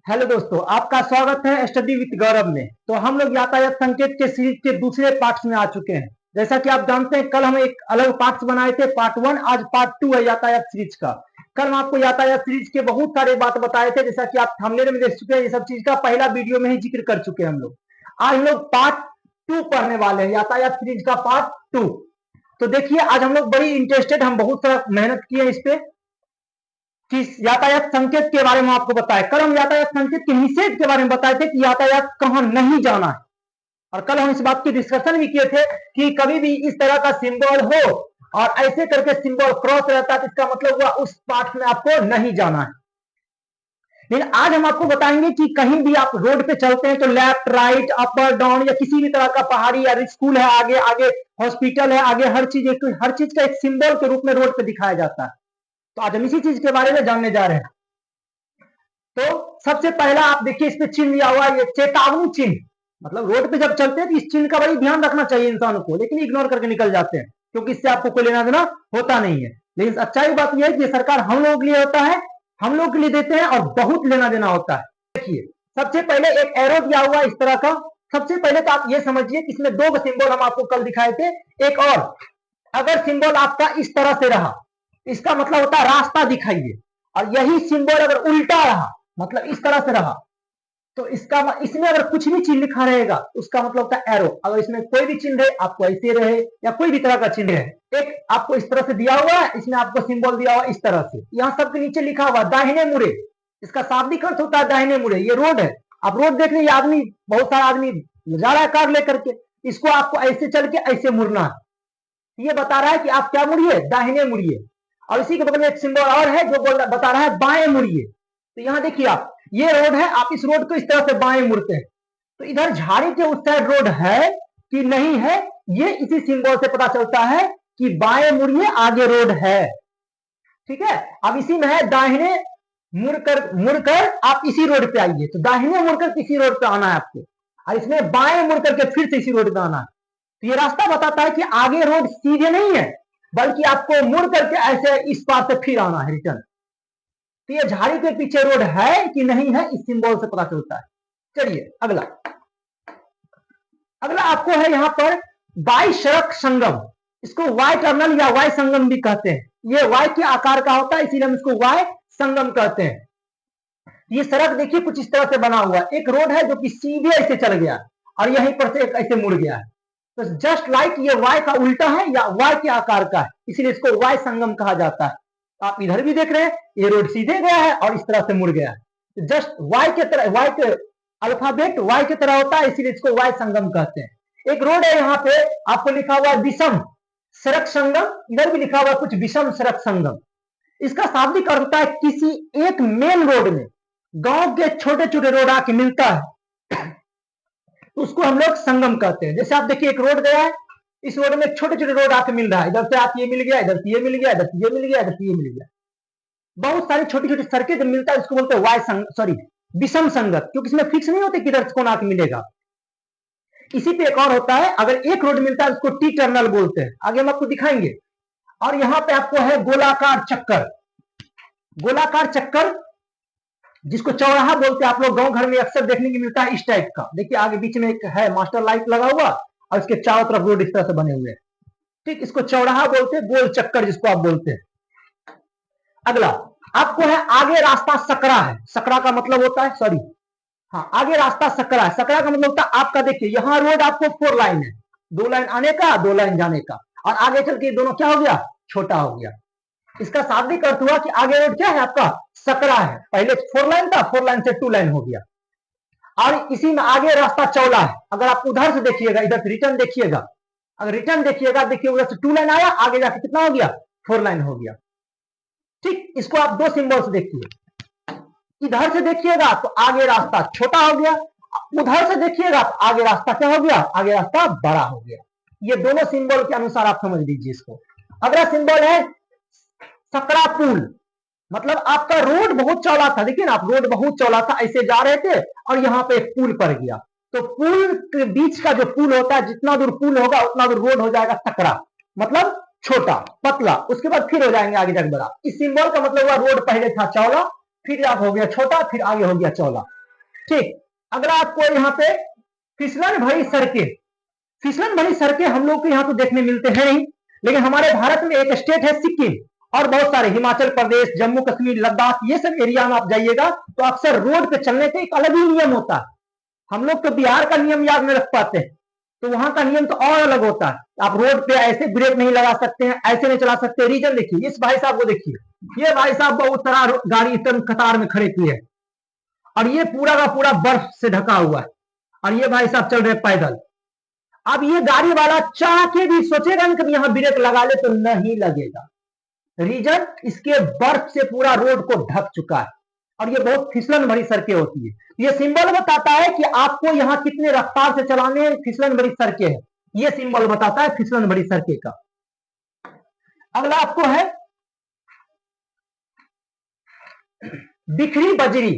Hello दोस्तों, आपका स्वागत है स्टडी विद गौरव में। तो हम लोग यातायात संकेत के सीरीज के दूसरे पार्ट्स में आ चुके हैं। जैसा कि आप जानते हैं, कल हम एक अलग पार्ट्स बनाए थे, पार्ट 1। आज पार्ट 2 है यातायात सीरीज का। कल हम आपको यातायात सीरीज के बहुत सारे बात बताए थे, जैसा कि आप थंबनेल में देख चुके हैं। ये सब चीज का पहला वीडियो में ही जिक्र कर चुके हैं हम लोग। आज हम लोग पार्ट 2 पढ़ने वाले हैं, यातायात सीरीज का पार्ट 2। तो देखिए, आज हम लोग बड़ी इंटरेस्टेड, हम बहुत सारा मेहनत किए इस पे कि यातायात संकेत के बारे में आपको बताया। कल हम यातायात संकेत के निषेध के बारे में बताए थे कि यातायात कहां नहीं जाना है। और कल हम इस बात की डिस्कशन भी किए थे कि कभी भी इस तरह का सिंबल हो और ऐसे करके सिंबल क्रॉस रहता है तो इसका मतलब हुआ उस पार्ट में आपको नहीं जाना है। लेकिन आज हम आपको बताएंगे कि कहीं भी आप रोड पे चलते हैं तो लेफ्ट राइट अपर डाउन या किसी भी तरह का पहाड़ी या स्कूल है, आगे आगे हॉस्पिटल है, आगे हर चीज का एक सिंबल के रूप में रोड पे दिखाया जाता है। तो आज हम इसी चीज के बारे में जानने जा रहे हैं। तो सबसे पहला आप देखिए, इस पे चिन्ह लिया हुआ है, ये चेतावनी चिन्ह। मतलब रोड पे जब चलते हैं तो इस चिन्ह का बड़ी ध्यान रखना चाहिए इंसान को, लेकिन इग्नोर करके निकल जाते हैं क्योंकि इससे आपको कोई लेना देना होता नहीं है। लेकिन अच्छाई बात यह है कि सरकार हम लोगों के लिए होता है, हम लोग के लिए देते हैं और बहुत लेना देना होता है। देखिए, सबसे पहले एक एरो दिया हुआ इस तरह का। सबसे पहले तो आप ये समझिए कि इसमें दो सिंबल हम आपको कल दिखाए थे। एक और, अगर सिंबल आपका इस तरह से रहा, इसका मतलब होता है रास्ता दिखाइए। और यही सिंबल अगर उल्टा रहा, मतलब इस तरह से रहा, तो इसमें अगर कुछ भी चिन्ह लिखा रहेगा उसका मतलब होता है एरो। अगर इसमें कोई भी चिन्ह रहे, आपको ऐसे रहे या कोई भी तरह का चिन्ह रहे। एक आपको इस तरह से दिया हुआ है, इसमें आपको सिंबल दिया हुआ इस तरह से। यहाँ सबके नीचे लिखा हुआ दाहिने मुड़े, इसका शाब्दिक अर्थ होता है दाहिने मुड़े। ये रोड है, आप रोड देख रहे, आदमी, बहुत सारा आदमी जा रहा है कार लेकर के, इसको आपको ऐसे चल के ऐसे मुड़ना है। ये बता रहा है कि आप क्या मुड़िए, दाहिने मुड़िए। और इसी के बगल में एक सिंबल और है जो बता रहा है बाएं मुड़िए। तो यहां देखिए आप, ये रोड है, आप इस रोड को इस तरह से बाएं मुड़ते हैं तो इधर झाड़ी के उस साइड रोड है कि नहीं है, ये इसी सिंबल से पता चलता है कि बाएं मुड़िए, आगे रोड है। ठीक है, अब इसी में है दाहिने मुड़कर आप इसी रोड पे आइए। तो दाहिने मुड़कर किसी रोड पे आना है आपको, और इसमें बाएं मुड़ करके फिर से इसी रोड पे आना है। तो ये रास्ता बताता है कि आगे रोड सीधे नहीं है, बल्कि आपको मुड़ करके ऐसे इस पार से फिर आना है, रिटर्न। तो ये झाड़ी के पीछे रोड है कि नहीं है, इस सिंबल से पता चलता है। चलिए अगला, अगला आपको है यहाँ पर वाई सड़क संगम। इसको वाई टर्नल या वाई संगम भी कहते हैं। ये वाई के आकार का होता है, इसीलिए हम इसको वाई संगम कहते हैं। ये सड़क देखिए कुछ इस तरह से बना हुआ है, एक रोड है जो कि सीधे ऐसे चल गया और यहीं पर से ऐसे मुड़ गया है। तो जस्ट लाइक ये वाई का उल्टा है या वाई के आकार का है, इसीलिए इसको वाई संगम कहा जाता है। आप इधर भी देख रहे हैं, ये रोड सीधे गया है और इस तरह से मुड़ गया है। जस्ट वाई के तरह, वाई के अल्फाबेट वाई की तरह होता है, इसीलिए इसको वाई संगम कहते हैं। एक रोड है यहाँ पे, आपको लिखा हुआ विषम सड़क संगम, इधर भी लिखा हुआ कुछ विषम सड़क संगम। इसका शाब्दिक अर्थ होता है किसी एक मेन रोड में गांव के छोटे छोटे रोड आके मिलता है, तो उसको हम लोग संगम कहते हैं। जैसे आप देखिए, एक रोड गया है, इस रोड में छोटे छोटे रोड आके मिल रहा है, इधर से आप ये मिल गया, इधर से ये मिल गया, इधर से ये मिल गया, इधर से ये मिल गया। बहुत सारी छोटी छोटी सड़कें जब मिलता है इसको बोलते हैं वाई विषम संगत, क्योंकि इसमें फिक्स नहीं होते किधर कौन आके मिलेगा। इसी पे एक और होता है, अगर एक रोड मिलता है उसको टी टर्नल बोलते हैं, आगे हम आपको दिखाएंगे। और यहाँ पे आपको है गोलाकार चक्कर। गोलाकार चक्कर जिसको चौराहा बोलते हैं, आप लोग गांव घर में अक्सर देखने को मिलता है इस टाइप का। देखिए आगे बीच में एक है मास्टर लाइट लगा हुआ और इसके चारों तरफ रोड इस तरह से बने हुए हैं। ठीक, इसको चौराहा बोलते हैं, गोल चक्कर जिसको आप बोलते हैं। अगला आपको है आगे रास्ता सकरा है। सकरा का मतलब होता है, सॉरी, हाँ, आगे रास्ता सकरा है। सकरा का मतलब होता है आपका, देखिए यहाँ रोड आपको 4 लाइन है, 2 लाइन आने का, 2 लाइन जाने का, और आगे चल के दोनों क्या हो गया, छोटा हो गया। इसका शाब्दिक अर्थ हुआ कि आगे रोड क्या है आपका, सकरा है। पहले 4 लाइन था, 4 लाइन से 2 लाइन हो गया। और इसी में आगे रास्ता चौला है। अगर आप उधर से देखिएगा, इधर से रिटर्न देखिएगा, अगर रिटर्न देखिएगा, देखिए उधर से 2 लाइन आया, आगे जाके कितना हो गया, 4 लाइन हो गया। ठीक, इसको आप दो सिंबल से देखिए। इधर से देखिएगा तो आगे रास्ता छोटा हो गया, उधर से देखिएगा तो आगे रास्ता क्या हो गया, आगे रास्ता बड़ा हो गया। ये दोनों सिंबल के अनुसार आप समझ लीजिए इसको। अगला सिंबल है सकरा पुल। मतलब आपका रोड बहुत चौड़ा था, देखिए ना, आप रोड बहुत चौड़ा था, ऐसे जा रहे थे और यहाँ पे एक पुल पड़ गया। तो पुल के बीच का जो पुल होता है, जितना दूर पुल होगा उतना दूर रोड हो जाएगा सकरा, मतलब छोटा पतला, उसके बाद फिर हो जाएंगे आगे तक बड़ा। इस सिंबल का मतलब हुआ रोड पहले था चौड़ा फिर आप हो गया छोटा, फिर आगे हो गया चौड़ा। ठीक, अगला आपको यहाँ पे फिसलन भरी सड़कें। फिसलन भरी सड़कें हम लोग को यहाँ तो देखने मिलते हैं नहीं, लेकिन हमारे भारत में एक स्टेट है सिक्किम, और बहुत सारे हिमाचल प्रदेश, जम्मू कश्मीर, लद्दाख, ये सब एरिया में आप जाइएगा तो अक्सर रोड पे चलने का एक अलग ही नियम होता है। हम लोग तो बिहार का नियम याद नहीं रख पाते हैं, तो वहां का नियम तो और अलग होता है। आप रोड पे ऐसे ब्रेक नहीं लगा सकते हैं, ऐसे नहीं चला सकते। रीजन देखिए, इस भाई साहब को देखिए, ये भाई साहब बहुत सारा गाड़ी एकदम कतार में खड़े किए है, और ये पूरा का पूरा बर्फ से ढका हुआ है, और ये भाई साहब चल रहे पैदल। अब ये गाड़ी वाला चाह के भी सोचेगा कि यहां ब्रेक लगा ले तो नहीं लगेगा। रीजन, इसके बर्फ से पूरा रोड को ढक चुका है, और ये बहुत फिसलन भरी सड़कें होती है। ये सिंबल बताता है कि आपको यहाँ कितने रफ्तार से चलाने, फिसलन भरी सड़कें हैं। ये सिंबल बताता है फिसलन भरी सड़कें का। अगला आपको है बिखरी बजरी।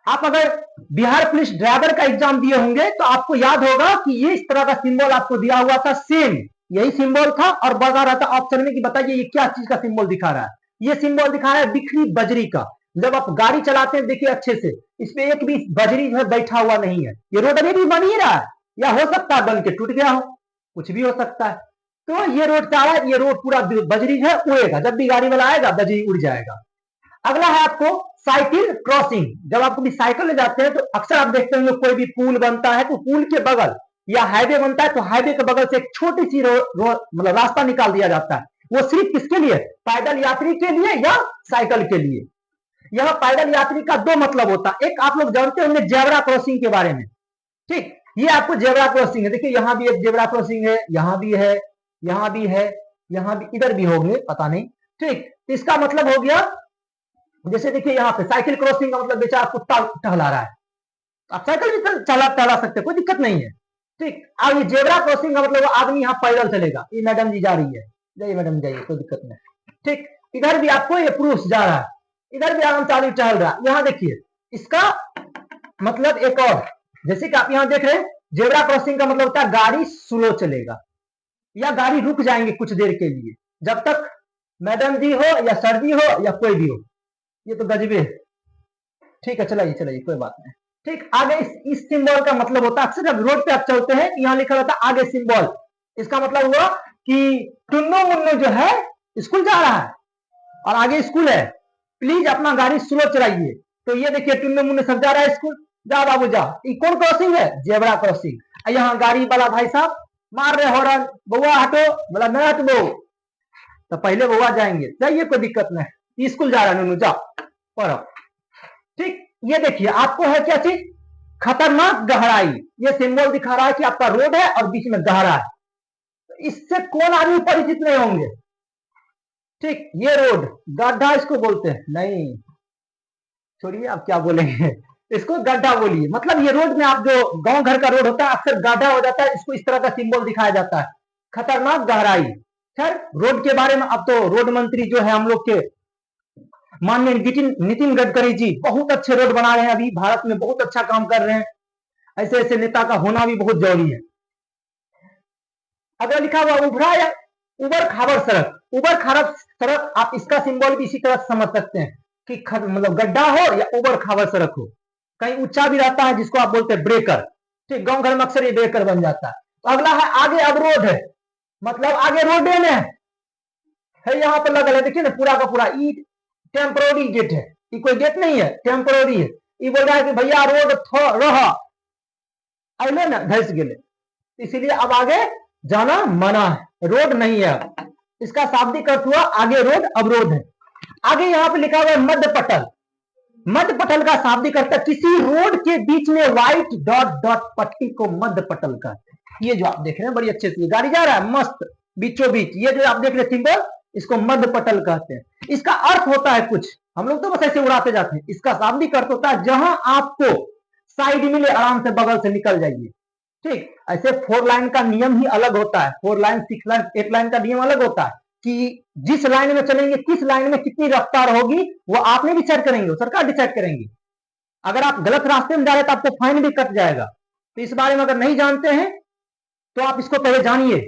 आप अगर बिहार पुलिस ड्राइवर का एग्जाम दिए होंगे तो आपको याद होगा कि ये इस तरह का सिंबल आपको दिया हुआ था, सेम यही सिंबल था, और बता रहा था ऑप्शन में कि बताइए ये क्या चीज का सिंबल दिखा रहा है। ये सिंबल दिखा रहा है बिखरी बजरी का। जब आप गाड़ी चलाते हैं देखिए अच्छे से, इसमें एक भी बजरी जो है बैठा हुआ नहीं है। ये रोड अभी भी बन ही रहा है, या हो सकता है बन के टूट गया हो, कुछ भी हो सकता है। तो ये रोड चाह रहा है, ये रोड पूरा बजरी है, उड़ेगा, जब भी गाड़ी वाला आएगा बजरी उड़ जाएगा। अगला है आपको साइकिल क्रॉसिंग। जब आप कभी साइकिल ले जाते हैं तो अक्सर आप देखते हैं कोई भी पुल बनता है तो पुल के बगल, या हाईवे बनता है तो हाईवे के बगल से एक छोटी सी मतलब रास्ता निकाल दिया जाता है। वो सिर्फ किसके लिए? पैदल यात्री के लिए या साइकिल के लिए। यह पैदल यात्री का दो मतलब होता है। एक आप लोग जानते होंगे जेब्रा क्रॉसिंग के बारे में। ठीक, ये आपको जेब्रा क्रॉसिंग है। देखिए यहाँ भी एक जेब्रा क्रॉसिंग है, यहाँ भी है, यहाँ भी है, यहाँ भी, इधर भी होंगे पता नहीं। ठीक, इसका मतलब हो गया, जैसे देखिए यहाँ पे साइकिल क्रॉसिंग का मतलब बेचारा कुत्ता टहला रहा है, आप साइकिल भी टहला सकते हैं, कोई दिक्कत नहीं है। ठीक, अब ये जेब्रा क्रॉसिंग का मतलब आदमी यहाँ पैदल चलेगा। ये मैडम जी जा रही है, जाइए मैडम जाइए, कोई दिक्कत नहीं। ठीक, इधर भी आपको ये पुरुष जा रहा है, इधर भी आराम से आदमी टहल रहा है। यहाँ देखिए इसका मतलब एक और, जैसे कि आप यहाँ देख रहे हैं जेब्रा क्रॉसिंग का मतलब होता है गाड़ी स्लो चलेगा, या गाड़ी रुक जाएंगे कुछ देर के लिए, जब तक मैडम जी हो या सर जी हो या कोई भी हो। ये तो गजबे है। ठीक है, चलाइए चलाइए, कोई बात नहीं। ठीक, आगे इस सिंबल का मतलब होता है, अक्सर जब रोड पे आप चलते हैं यहाँ लिखा रहता है आगे सिंबल, इसका मतलब हुआ कि टुन्नू मुन्नू जो है स्कूल जा रहा है और आगे स्कूल है, प्लीज अपना गाड़ी स्लो चलाइए। तो ये देखिए टुन्नू मुन्नू सब जा रहा है स्कूल, जा बाबू जा। ये कौन क्रॉसिंग है? Zebra crossing. यहाँ गाड़ी वाला भाई साहब मार रहे हॉर्न, बउआ हटो, बोला मैं हटबो, तो पहले बउआ जाएंगे, जाइए कोई दिक्कत नहीं, स्कूल जा रहा है नूनू, जाओ पढ़ो। ठीक, ये देखिए आपको है क्या चीज? खतरनाक गहराई। ये सिंबल दिखा रहा है कि आपका रोड है और बीच में गहरा है, तो इससे कौन आदमी परिचित नहीं होंगे। ठीक, ये रोड गड्ढा इसको बोलते हैं, नहीं छोड़िए आप क्या बोलेंगे, इसको गड्ढा बोलिए। मतलब ये रोड में आप जो गांव घर का रोड होता है अक्सर गड्ढा हो जाता है, इसको इस तरह का सिंबल दिखाया जाता है, खतरनाक गहराई। खैर रोड के बारे में अब तो रोड मंत्री जो है हम लोग के माननीय नितिन गडकरी जी बहुत अच्छे रोड बना रहे हैं, अभी भारत में बहुत अच्छा काम कर रहे हैं। ऐसे ऐसे नेता का होना भी बहुत जरूरी है। अगर लिखा हुआ उभरा या उबर खाबर सड़क, उबर खाबर सड़क, आप इसका सिंबल भी इसी तरह समझ सकते हैं कि मतलब गड्ढा हो या उबर खाबर सड़क हो। कहीं ऊंचा भी रहता है जिसको आप बोलते हैं ब्रेकर। ठीक, गांव घर में अक्सर ये ब्रेकर बन जाता है। तो अगला है आगे अवरोध है, मतलब आगे रोडे में है, यहाँ पर लगा है, देखिए ना पूरा का पूरा ईट टेम्पोररी गेट है, ये कोई गेट नहीं है, टेम्पोररी है। ये बोल रहा है कि भैया रोड रहा अले ना धस गए, इसीलिए अब आगे जाना मना है, रोड नहीं है। इसका शाब्दिक अर्थ हुआ आगे रोड अवरोध है। आगे यहाँ पे लिखा हुआ है मध्य पटल। मध्य पटल का शाब्दिक अर्थ है किसी रोड के बीच में व्हाइट डॉट डॉट पट्टी को मध्य पटल कहते हैं। ये जो आप देख रहे हैं बड़ी अच्छे से गाड़ी जा रहा है मस्त बीचों बीच, ये जो आप देख रहे हैं सिंबल, इसको मध्य पटल कहते हैं। इसका अर्थ होता है कुछ, हम लोग तो बस ऐसे उड़ाते जाते हैं, इसका शाब्दिक अर्थ होता है जहां आपको साइड मिले आराम से बगल से निकल जाइए। ठीक, ऐसे 4 लाइन का नियम ही अलग होता है, 4 लाइन 6 लाइन 8 लाइन का नियम अलग होता है कि जिस लाइन में चलेंगे किस लाइन में कितनी रफ्तार होगी वो आप नहीं डिसाइड करेंगे, वो सरकार डिसाइड करेंगी। अगर आप गलत रास्ते में जा रहे हैं तो आपको फाइन भी कट जाएगा। तो इस बारे में अगर नहीं जानते हैं तो आप इसको पहले जानिए,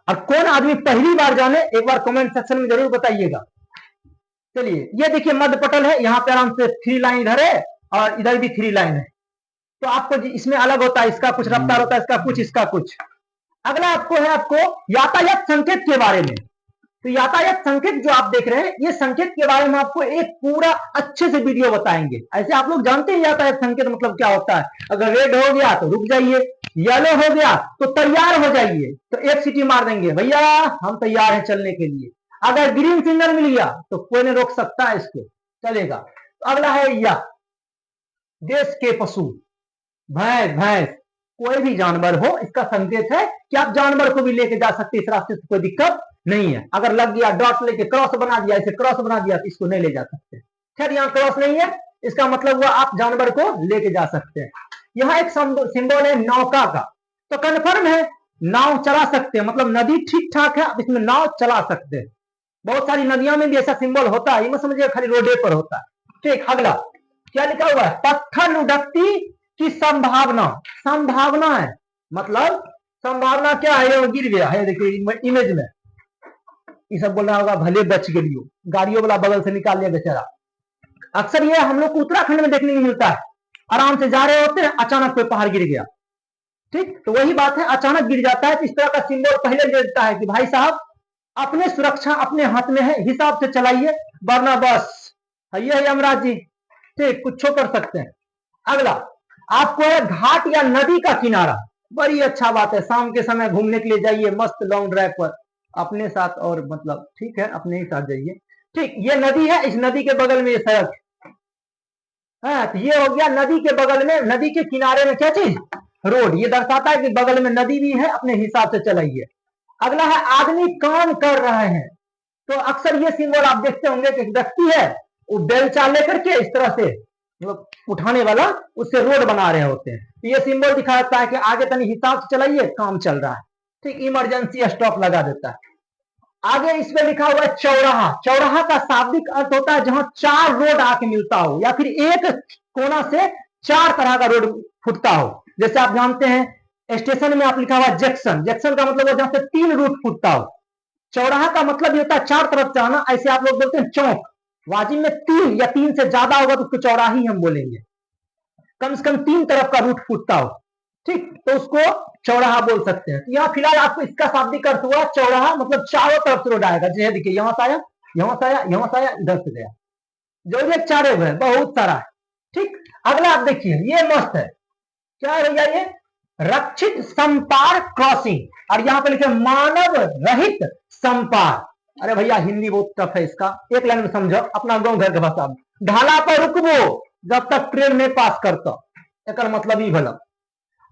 और कौन आदमी पहली बार जाने एक बार कमेंट सेक्शन में जरूर बताइएगा। चलिए ये देखिए मध्य पटल है, यहाँ पे आराम से 3 लाइन इधर है और इधर भी 3 लाइन है। तो आपको इसमें अलग होता है, इसका कुछ रफ्तार होता है, इसका कुछ, इसका कुछ। अगला आपको है आपको यातायात संकेत के बारे में। तो यातायात संकेत जो आप देख रहे हैं, ये संकेत के बारे में आपको एक पूरा अच्छे से वीडियो बताएंगे। ऐसे आप लोग जानते हैं यातायात संकेत मतलब क्या होता है। अगर रेड हो गया तो रुक जाइए, येलो हो गया तो तैयार हो जाइए, तो एक सीटी मार देंगे, भैया हम तैयार हैं चलने के लिए। अगर ग्रीन सिग्नल मिल गया तो कोई नहीं रोक सकता है इसको, चलेगा। तो अगला है या देश के पशु, भैंस, भैंस, कोई भी जानवर हो, इसका संकेत है कि आप जानवर को भी लेके जा सकते हैं, इस रास्ते से कोई दिक्कत नहीं है। अगर लग गया डॉट लेके क्रॉस बना दिया, इसे क्रॉस बना दिया तो इसको नहीं ले जा सकते। खैर यहाँ क्रॉस नहीं है, इसका मतलब हुआ आप जानवर को लेके जा सकते हैं। यहाँ एक सिंबल है नौका का, तो कन्फर्म है नाव चला सकते हैं, मतलब नदी ठीक ठाक है, आप इसमें नाव चला सकते हैं। बहुत सारी नदियों में भी ऐसा सिंबल होता है, ये मत समझिए खाली रोडे पर होता है। ठीक, अगला क्या लिखा हुआ है, पत्थर लुढ़कती की संभावना, संभावना है, मतलब संभावना क्या है, ये गिर गया है, देखिए इमेज में ये सब बोल रहा होगा भले बच गई, गाड़ियों वाला बगल से निकाल लिया बेचारा। अक्सर ये हम लोग को उत्तराखंड में देखने को मिलता है, आराम से जा रहे होते हैं, अचानक कोई पहाड़ गिर गया। ठीक, तो वही बात है, अचानक गिर जाता है तो इस तरह का सिंबल पहले दे देता है कि भाई साहब अपने सुरक्षा अपने हाथ में है, हिसाब से चलाइए, वरना बस ये यमराज जी ठीक कुछ कर सकते हैं। अगला आपको है घाट या नदी का किनारा, बड़ी अच्छा बात है, शाम के समय घूमने के लिए जाइए मस्त लॉन्ग ड्राइव पर अपने साथ, और मतलब ठीक है अपने ही साथ जाइए। ठीक, ये नदी है, इस नदी के बगल में ये सड़क है, तो ये हो गया नदी के बगल में, नदी के किनारे में क्या चीज, रोड, ये दर्शाता है कि बगल में नदी भी है, अपने हिसाब से चलाइए। अगला है आदमी काम कर रहे हैं, तो अक्सर ये सिंबल आप देखते होंगे कि व्यक्ति है वो बेलचा लेकर के इस तरह से उठाने वाला, उससे रोड बना रहे होते हैं, तो ये सिंबल दिखाता है कि आगे तनी हिसाब से चलाइए, काम चल रहा है। ठीक, इमरजेंसी स्टॉप लगा देता है। आगे इसमें लिखा हुआ है चौराहा, चौराहा का शाब्दिक अर्थ होता है जहां 4 रोड आके मिलता हो, या फिर एक कोना से 4 तरह का रोड फुटता हो। जैसे आप जानते हैं स्टेशन में आप लिखा हुआ जंक्शन, जंक्शन का मतलब जहां से 3 रूट फुटता हो। चौराहा का मतलब ये होता है 4 तरफ जाना, ऐसे आप लोग बोलते हैं चौक, वाजिब में 3 या 3 से ज्यादा होगा तो उसको चौराही हम बोलेंगे, कम से कम 3 तरफ का रूट फुटता हो। ठीक, तो उसको चौराहा बोल सकते हैं। तो यहाँ फिलहाल आपको इसका शाब्दिक अर्थ हुआ चौराहा, मतलब चारों तरफ से रोड आएगा, जैसे देखिए यहाँ से आया, यहाँ से आया, यहाँ से आया, इधर से गया, जो ये चारे हुए बहुत सारा है। ठीक, अगला आप देखिए ये मस्त है, क्या है भैया ये, रक्षित संपार क्रॉसिंग, और यहाँ पे लिखे मानव रहित संपार। अरे भैया हिंदी बहुत टफ है, इसका एक लाइन में समझो अपना गांव घर के भाषा में, ढाला पर रुकबो जब तक ट्रेन नहीं पास करता, एक मतलब ही भला,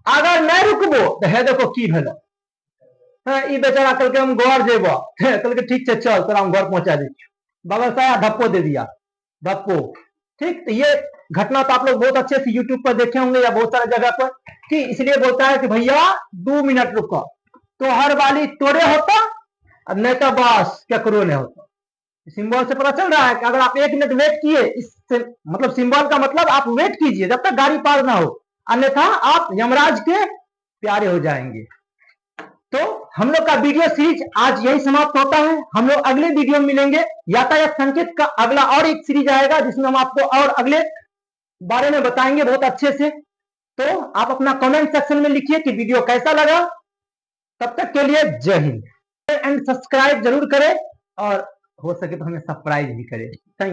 अगर नहीं रुकबो तो है देखो की भला, बेचारा कल के हम घर जेबो, कल के ठीक से चल तोरा हम घर पहुंचा दी, बगल से आया धप्पो दे दिया, धप्पो। ठीक, तो ये घटना तो आप लोग बहुत अच्छे से यूट्यूब पर देखे होंगे या बहुत सारे जगह पर, कि इसलिए बोलता है कि भैया 2 मिनट रुको, तो हर वाली तोड़े होता, अब नहीं तो बस केकरो नहीं होता। सिंबल से पता चल रहा है कि अगर आप 1 मिनट वेट किए, इससे मतलब सिंबल का मतलब आप वेट कीजिए जब तक गाड़ी पार ना हो, अन्यथा आप यमराज के प्यारे हो जाएंगे। तो हम लोग का वीडियो सीरीज आज यही समाप्त होता है, हम लोग अगले वीडियो में मिलेंगे। यातायात संकेत का अगला और एक सीरीज आएगा जिसमें हम आपको और अगले बारे में बताएंगे बहुत अच्छे से। तो आप अपना कमेंट सेक्शन में लिखिए कि वीडियो कैसा लगा। तब तक के लिए जय हिंद, एंड सब्सक्राइब जरूर करें, और हो सके तो हमें सरप्राइज भी करें। Thank you.